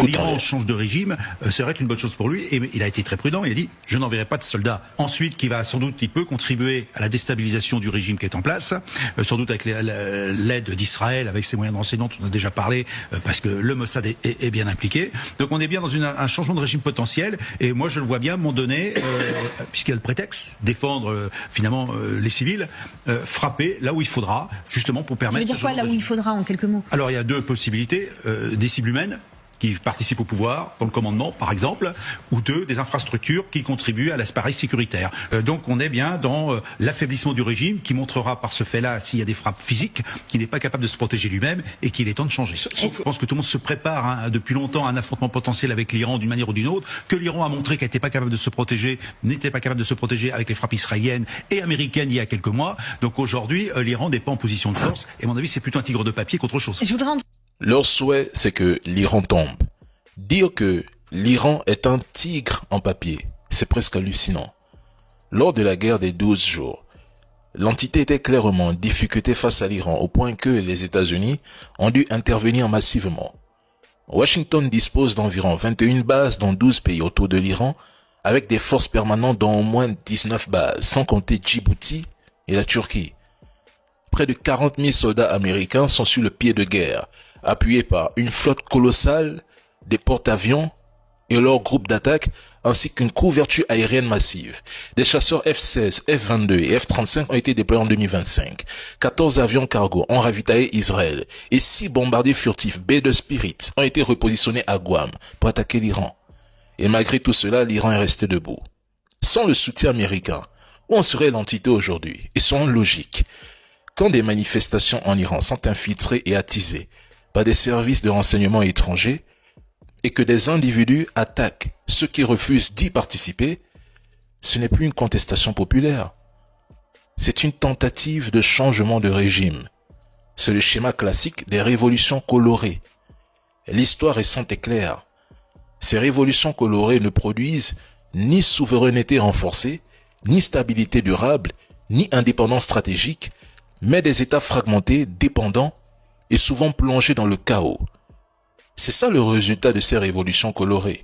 l'Iran change de régime serait une bonne chose pour lui, et il a été très prudent, il a dit je n'enverrai pas de soldats. Ensuite, il peut contribuer à la déstabilisation du régime qui est en place, sans doute avec l'aide d'Israël, avec ses moyens de renseignement, on en a déjà parlé, parce que le Mossad est bien impliqué. Donc on est bien dans un changement de régime potentiel, et moi je le vois bien à un moment donné, puisqu'il y a le prétexte, défendre finalement les civils, frapper là où il faudra, justement pour permettre... Ça veut dire quoi là où il faudra, en quelques mots? Alors il y a deux possibilités, des cibles humaines qui participent au pouvoir, dans le commandement par exemple, ou des infrastructures qui contribuent à l'appareil sécuritaire. Donc on est bien dans l'affaiblissement du régime qui montrera par ce fait-là s'il y a des frappes physiques, qu'il n'est pas capable de se protéger lui-même et qu'il est temps de changer. Je pense que tout le monde se prépare depuis longtemps à un affrontement potentiel avec l'Iran d'une manière ou d'une autre, que l'Iran a montré qu'elle n'était pas capable de se protéger, avec les frappes israéliennes et américaines il y a quelques mois. Donc aujourd'hui, l'Iran n'est pas en position de force et à mon avis c'est plutôt un tigre de papier qu'autre chose. Leur souhait, c'est que l'Iran tombe. Dire que l'Iran est un tigre en papier, c'est presque hallucinant. Lors de la guerre des 12 jours, l'entité était clairement en difficulté face à l'Iran, au point que les États-Unis ont dû intervenir massivement. Washington dispose d'environ 21 bases dans 12 pays autour de l'Iran, avec des forces permanentes dans au moins 19 bases, sans compter Djibouti et la Turquie. Près de 40 000 soldats américains sont sur le pied de guerre, appuyés par une flotte colossale, des porte-avions et leurs groupes d'attaque, ainsi qu'une couverture aérienne massive. Des chasseurs F-16, F-22 et F-35 ont été déployés en 2025. 14 avions cargo ont ravitaillé Israël et 6 bombardiers furtifs B-2 Spirit ont été repositionnés à Guam pour attaquer l'Iran. Et malgré tout cela, l'Iran est resté debout. Sans le soutien américain, où en serait l'entité aujourd'hui? Et soyons logiques. Quand des manifestations en Iran sont infiltrées et attisées par des services de renseignement étrangers et que des individus attaquent ceux qui refusent d'y participer, ce n'est plus une contestation populaire. C'est une tentative de changement de régime. C'est le schéma classique des révolutions colorées. L'histoire récente est claire. Ces révolutions colorées ne produisent ni souveraineté renforcée, ni stabilité durable, ni indépendance stratégique, mais des États fragmentés, dépendants et souvent plongés dans le chaos. C'est ça le résultat de ces révolutions colorées.